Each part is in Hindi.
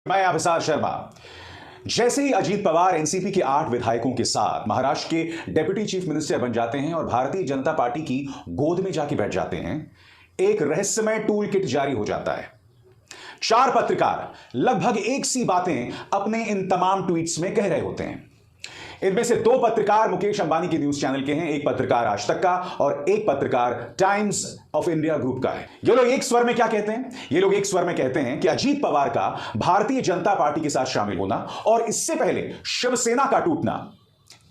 मैं अभिसार शर्मा। जैसे ही अजीत पवार एनसीपी के 8 विधायकों के साथ महाराष्ट्र के डेप्यूटी चीफ मिनिस्टर बन जाते हैं और भारतीय जनता पार्टी की गोद में जाके बैठ जाते हैं, एक रहस्यमय टूल किट जारी हो जाता है। 4 पत्रकार लगभग एक सी बातें अपने इन तमाम ट्वीट्स में कह रहे होते हैं। इनमें से 2 पत्रकार मुकेश अंबानी के न्यूज चैनल के हैं, एक पत्रकार आज तक का और एक पत्रकार टाइम्स ऑफ इंडिया ग्रुप का है। ये लोग एक स्वर में क्या कहते हैं? ये लोग एक स्वर में कहते हैं कि अजीत पवार का भारतीय जनता पार्टी के साथ शामिल होना और इससे पहले शिवसेना का टूटना,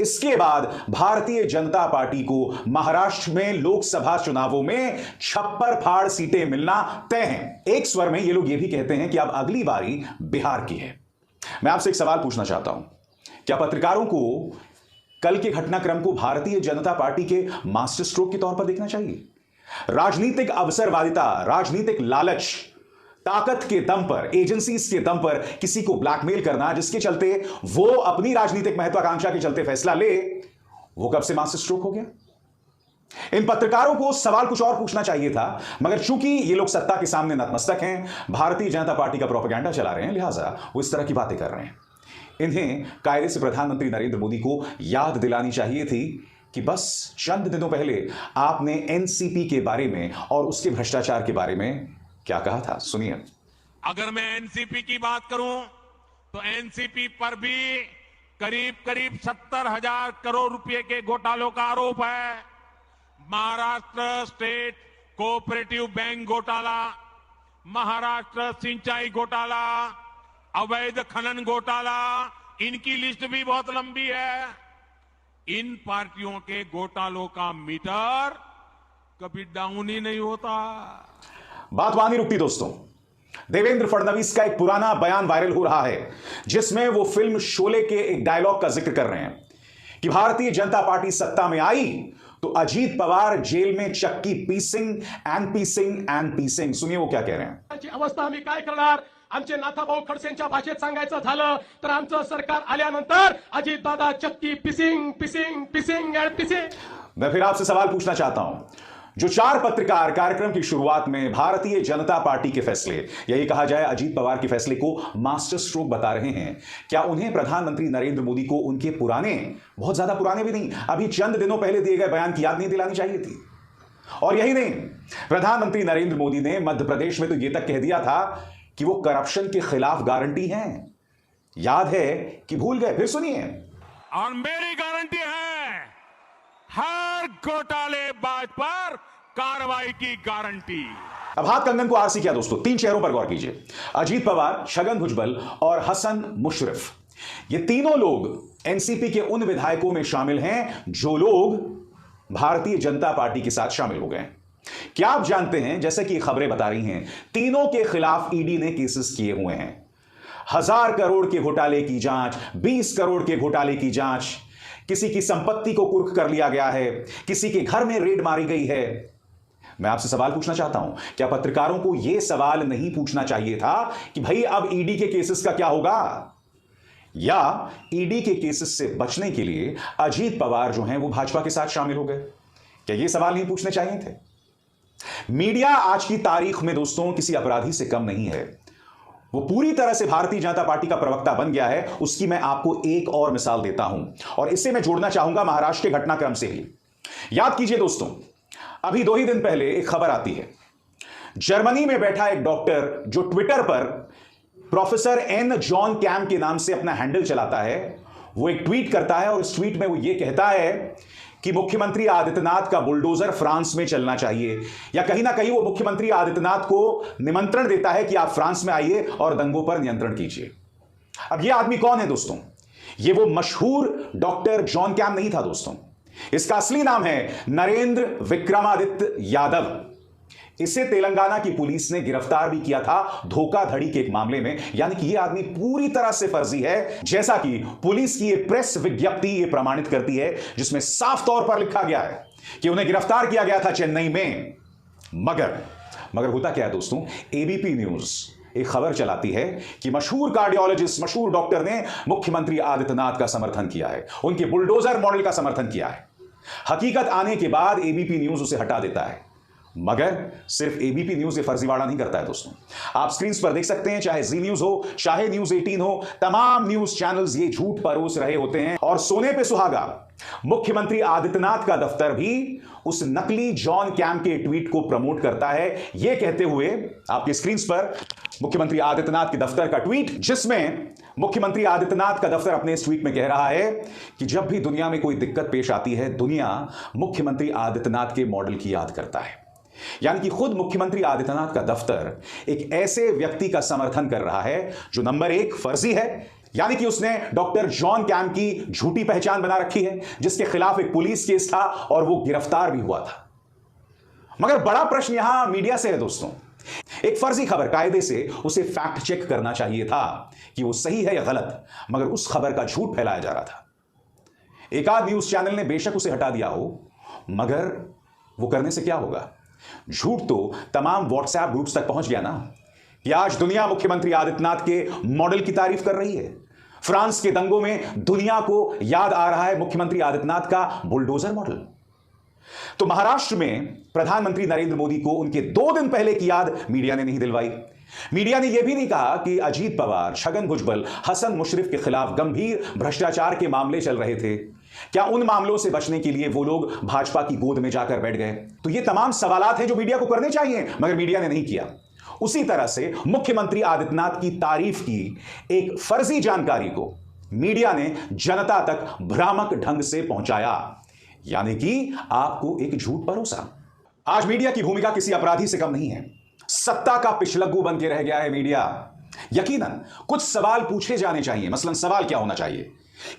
इसके बाद भारतीय जनता पार्टी को महाराष्ट्र में लोकसभा चुनावों में छप्पर फाड़ सीटें मिलना तय है। एक स्वर में ये लोग ये भी कहते हैं कि अब अगली बारी बिहार की है। मैं आपसे एक सवाल पूछना चाहता हूं, क्या पत्रकारों को कल के घटनाक्रम को भारतीय जनता पार्टी के मास्टर स्ट्रोक के तौर पर देखना चाहिए? राजनीतिक अवसरवादिता, राजनीतिक लालच, ताकत के दम पर, एजेंसीज के दम पर किसी को ब्लैकमेल करना, जिसके चलते वो अपनी राजनीतिक महत्वाकांक्षा के चलते फैसला ले, वो कब से मास्टर स्ट्रोक हो गया? इन पत्रकारों को सवाल कुछ और पूछना चाहिए था, मगर चूंकि ये लोग सत्ता के सामने नतमस्तक हैं, भारतीय जनता पार्टी का प्रोपेगेंडा चला रहे हैं, लिहाजा वो इस तरह की बातें कर रहे हैं। इन्हें कायदे से प्रधानमंत्री नरेंद्र मोदी को याद दिलानी चाहिए थी कि बस चंद दिनों पहले आपने एनसीपी के बारे में और उसके भ्रष्टाचार के बारे में क्या कहा था। सुनिए। अगर मैं एनसीपी की बात करूं तो एनसीपी पर भी करीब करीब 70,000 करोड़ रुपए के घोटालों का आरोप है। महाराष्ट्र स्टेट कोऑपरेटिव बैंक घोटाला, महाराष्ट्र सिंचाई घोटाला, अवैध खनन घोटाला, इनकी लिस्ट भी बहुत लंबी है। इन पार्टियों के घोटालों का मीटर कभी डाउन ही नहीं होता। बात वहां नहीं रुकती दोस्तों। देवेंद्र फडणवीस का एक पुराना बयान वायरल हो रहा है, जिसमें वो फिल्म शोले के एक डायलॉग का जिक्र कर रहे हैं कि भारतीय जनता पार्टी सत्ता में आई तो अजीत पवार जेल में चक्की पीसिंग एंड पीसिंग एंड पीसिंग। सुनिए वो क्या कह रहे हैं। अवस्था आम्ही काय करणार? आमचे नाथाभाऊ खडसेंच्या भाषेत सांगायचं झालं तर आमचं सरकार आल्यानंतर अजित दादा चक्की पिसिंग पिसिंग पिसिंग एंड पिसिंग। मैं फिर आपसे सवाल पूछना चाहता हूं, जो 4 पत्रकार कार्यक्रम की शुरुआत में भारतीय जनता पार्टी के फैसले, यही कहा जाए अजीत पवार के फैसले को मास्टर स्ट्रोक बता रहे हैं, क्या उन्हें प्रधानमंत्री नरेंद्र मोदी को उनके पुराने, बहुत ज्यादा पुराने भी नहीं, अभी चंद दिनों पहले दिए गए बयान की याद नहीं दिलानी चाहिए थी? और यही नहीं, प्रधानमंत्री नरेंद्र मोदी ने मध्य प्रदेश में तो यह तक कह दिया था कि वो करप्शन के खिलाफ गारंटी हैं। याद है कि भूल गए? फिर सुनिए। और मेरी गारंटी है, हर घोटालेबाज पर कार्रवाई की गारंटी। अब हाथ कंगन को आरसी किया दोस्तों। 3 चेहरों पर गौर कीजिए, अजीत पवार, छगन भुजबल और हसन मुशर्रफ। ये तीनों लोग एनसीपी के उन विधायकों में शामिल हैं जो लोग भारतीय जनता पार्टी के साथ शामिल हो गए। क्या आप जानते हैं, जैसे कि खबरें बता रही हैं, तीनों के खिलाफ ईडी ने केसेस किए हुए हैं। 1000 करोड़ के घोटाले की जांच, 20 करोड़ के घोटाले की जांच, किसी की संपत्ति को कुर्क कर लिया गया है, किसी के घर में रेड मारी गई है। मैं आपसे सवाल पूछना चाहता हूं, क्या पत्रकारों को यह सवाल नहीं पूछना चाहिए था कि भाई अब ईडी के केसेस का क्या होगा? या ईडी के केसेस से बचने के लिए अजीत पवार जो हैं वो भाजपा के साथ शामिल हो गए? क्या यह सवाल नहीं पूछने चाहिए थे? मीडिया आज की तारीख में दोस्तों किसी अपराधी से कम नहीं है। वो पूरी तरह से भारतीय जनता पार्टी का प्रवक्ता बन गया है। उसकी मैं आपको एक और मिसाल देता हूं और इससे मैं जोड़ना चाहूंगा महाराष्ट्र के घटनाक्रम से भी। याद कीजिए दोस्तों, अभी 2 ही दिन पहले एक खबर आती है, जर्मनी में बैठा एक डॉक्टर जो ट्विटर पर प्रोफेसर एन जॉन कैम के नाम से अपना हैंडल चलाता है, वो एक ट्वीट करता है और इस ट्वीट में वो ये कहता है कि मुख्यमंत्री आदित्यनाथ का बुलडोजर फ्रांस में चलना चाहिए, या कहीं ना कहीं वो मुख्यमंत्री आदित्यनाथ को निमंत्रण देता है कि आप फ्रांस में आइए और दंगों पर नियंत्रण कीजिए। अब ये आदमी कौन है दोस्तों? ये वो मशहूर डॉक्टर जॉन कैम नहीं था दोस्तों। इसका असली नाम है नरेंद्र विक्रमादित्य यादव। इसे तेलंगाना की पुलिस ने गिरफ्तार भी किया था धोखाधड़ी के एक मामले में। यानी कि यह आदमी पूरी तरह से फर्जी है, जैसा कि पुलिस की यह प्रेस विज्ञप्ति यह प्रमाणित करती है, जिसमें साफ तौर पर लिखा गया है कि उन्हें गिरफ्तार किया गया था चेन्नई में। मगर होता क्या है दोस्तों, एबीपी न्यूज एक खबर चलाती है कि मशहूर कार्डियोलॉजिस्ट, मशहूर डॉक्टर ने मुख्यमंत्री आदित्यनाथ का समर्थन किया है, उनके बुलडोजर मॉडल का समर्थन किया है। हकीकत आने के बाद एबीपी न्यूज उसे हटा देता है मगर सिर्फ एबीपी न्यूज ये फर्जीवाड़ा नहीं करता है दोस्तों। आप स्क्रीन पर देख सकते हैं, चाहे जी न्यूज हो, चाहे न्यूज 18 हो, तमाम न्यूज चैनल्स ये झूठ परोस रहे होते हैं। और सोने पे सुहागा, मुख्यमंत्री आदित्यनाथ का दफ्तर भी उस नकली जॉन कैम के ट्वीट को प्रमोट करता है, यह कहते हुए आपकी स्क्रीन पर मुख्यमंत्री आदित्यनाथ के दफ्तर का ट्वीट, जिसमें मुख्यमंत्री आदित्यनाथ का दफ्तर अपने इस ट्वीट में कह रहा है कि जब भी दुनिया में कोई दिक्कत पेश आती है, दुनिया मुख्यमंत्री आदित्यनाथ के मॉडल की याद करता है। यानी कि खुद मुख्यमंत्री आदित्यनाथ का दफ्तर एक ऐसे व्यक्ति का समर्थन कर रहा है जो नंबर 1 फर्जी है, यानी कि उसने डॉक्टर जॉन कैम की झूठी पहचान बना रखी है, जिसके खिलाफ एक पुलिस केस था और वो गिरफ्तार भी हुआ था। मगर बड़ा प्रश्न यहां मीडिया से है दोस्तों। एक फर्जी खबर, कायदे से उसे फैक्ट चेक करना चाहिए था कि वो सही है या गलत, मगर उस खबर का झूठ फैलाया जा रहा था। एक आध न्यूज चैनल ने बेशक उसे हटा दिया हो, मगर वो करने से क्या होगा? झूठ तो तमाम व्हाट्सएप ग्रुप्स तक पहुंच गया ना कि आज दुनिया मुख्यमंत्री आदित्यनाथ के मॉडल की तारीफ कर रही है। फ्रांस के दंगों में दुनिया को याद आ रहा है मुख्यमंत्री आदित्यनाथ का बुलडोजर मॉडल। तो महाराष्ट्र में प्रधानमंत्री नरेंद्र मोदी को उनके 2 दिन पहले की याद मीडिया ने नहीं दिलवाई। मीडिया ने यह भी नहीं कहा कि अजीत पवार, छगन भुजबल, हसन मुशर्रफ के खिलाफ गंभीर भ्रष्टाचार के मामले चल रहे थे। क्या उन मामलों से बचने के लिए वो लोग भाजपा की गोद में जाकर बैठ गए? तो ये तमाम सवालात हैं जो मीडिया को करने चाहिए, मगर मीडिया ने नहीं किया। उसी तरह से मुख्यमंत्री आदित्यनाथ की तारीफ की एक फर्जी जानकारी को मीडिया ने जनता तक भ्रामक ढंग से पहुंचाया, यानी कि आपको एक झूठ परोसा। आज मीडिया की भूमिका किसी अपराधी से कम नहीं है। सत्ता का पिछलग्गू बन के रह गया है मीडिया। यकीनन कुछ सवाल पूछे जाने चाहिए। मसलन सवाल क्या होना चाहिए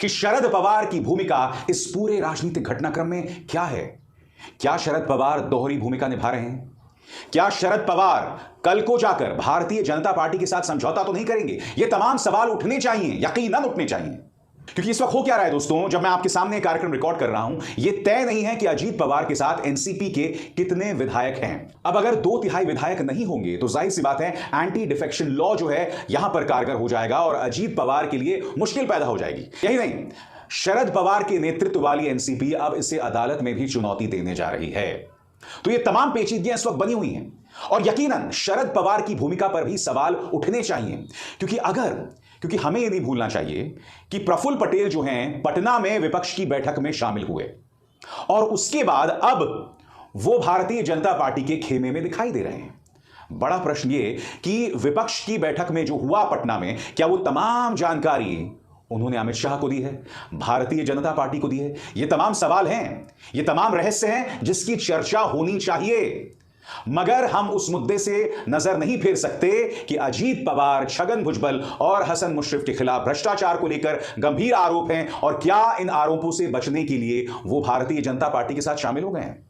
कि शरद पवार की भूमिका इस पूरे राजनीतिक घटनाक्रम में क्या है? क्या शरद पवार दोहरी भूमिका निभा रहे हैं? क्या शरद पवार कल को जाकर भारतीय जनता पार्टी के साथ समझौता तो नहीं करेंगे? ये तमाम सवाल उठने चाहिए, यकीनन उठने चाहिए। क्योंकि इस वक्त हो क्या रहा है दोस्तों, जब मैं आपके सामने कार्यक्रम रिकॉर्ड कर रहा हूं, यह तय नहीं है कि अजीत पवार के साथ एनसीपी के कितने विधायक हैं। अब अगर 2/3 विधायक नहीं होंगे तो जाहिर सी बात है एंटी डिफेक्शन लॉ जो है यहां पर कारगर हो जाएगा और अजीत पवार के लिए मुश्किल पैदा हो जाएगी। यही नहीं, शरद पवार के नेतृत्व वाली एनसीपी अब इसे अदालत में भी चुनौती देने जा रही है। तो ये तमाम पेचीदगियां इस वक्त बनी हुई हैं और यकीनन शरद पवार की भूमिका पर भी सवाल उठने चाहिए। क्योंकि हमें यह नहीं भूलना चाहिए कि प्रफुल्ल पटेल जो हैं पटना में विपक्ष की बैठक में शामिल हुए और उसके बाद अब वो भारतीय जनता पार्टी के खेमे में दिखाई दे रहे हैं। बड़ा प्रश्न ये कि विपक्ष की बैठक में जो हुआ पटना में, क्या वो तमाम जानकारी उन्होंने अमित शाह को दी है, भारतीय जनता पार्टी को दी है? ये तमाम सवाल हैं, ये तमाम रहस्य हैं जिसकी चर्चा होनी चाहिए। मगर हम उस मुद्दे से नजर नहीं फेर सकते कि अजीत पवार, छगन भुजबल और हसन मुशर्रफ के खिलाफ भ्रष्टाचार को लेकर गंभीर आरोप हैं और क्या इन आरोपों से बचने के लिए वो भारतीय जनता पार्टी के साथ शामिल हो गए हैं।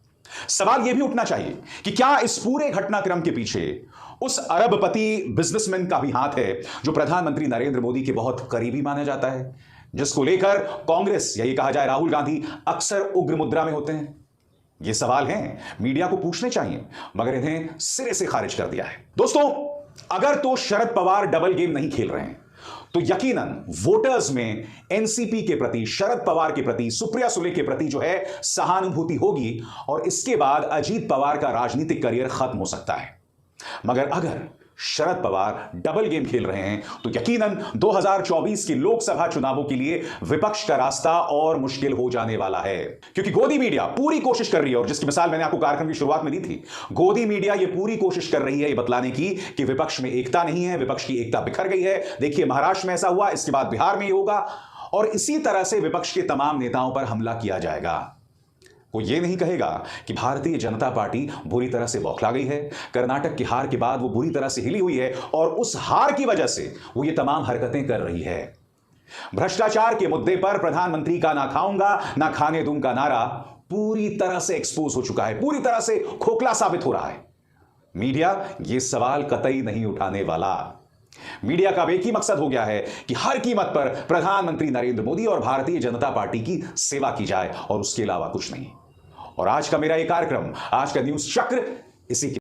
सवाल यह भी उठना चाहिए कि क्या इस पूरे घटनाक्रम के पीछे उस अरबपति बिजनेसमैन का भी हाथ है जो प्रधानमंत्री नरेंद्र मोदी के बहुत करीबी माना जाता है, जिसको लेकर कांग्रेस या ये कहा जाए राहुल गांधी अक्सर उग्र मुद्रा में होते हैं। ये सवाल हैं, मीडिया को पूछने चाहिए, मगर इन्हें सिरे से खारिज कर दिया है। दोस्तों, अगर तो शरद पवार डबल गेम नहीं खेल रहे हैं तो यकीनन वोटर्स में एनसीपी के प्रति, शरद पवार के प्रति, सुप्रिया सुले के प्रति जो है सहानुभूति होगी और इसके बाद अजीत पवार का राजनीतिक करियर खत्म हो सकता है। मगर अगर शरद पवार डबल गेम खेल रहे हैं तो यकीनन 2024 के लोकसभा चुनावों के लिए विपक्ष का रास्ता और मुश्किल हो जाने वाला है। क्योंकि गोदी मीडिया पूरी कोशिश कर रही है, और जिसकी मिसाल मैंने आपको कार्यक्रम की शुरुआत में दी थी, गोदी मीडिया ये पूरी कोशिश कर रही है ये बतलाने की कि विपक्ष में एकता नहीं है, विपक्ष की एकता बिखर गई है। देखिए, महाराष्ट्र में ऐसा हुआ, इसके बाद बिहार में ही होगा और इसी तरह से विपक्ष के तमाम नेताओं पर हमला किया जाएगा। वो ये नहीं कहेगा कि भारतीय जनता पार्टी बुरी तरह से बौखला गई है, कर्नाटक की हार के बाद वो बुरी तरह से हिली हुई है और उस हार की वजह से वो ये तमाम हरकतें कर रही है। भ्रष्टाचार के मुद्दे पर प्रधानमंत्री का ना खाऊंगा ना खाने दूंगा नारा पूरी तरह से एक्सपोज हो चुका है, पूरी तरह से खोखला साबित हो रहा है। मीडिया ये सवाल कतई नहीं उठाने वाला। मीडिया का एक ही मकसद हो गया है कि हर कीमत पर प्रधानमंत्री नरेंद्र मोदी और भारतीय जनता पार्टी की सेवा की जाए और उसके अलावा कुछ नहीं। और आज का मेरा ये कार्यक्रम, आज का न्यूज चक्र इसी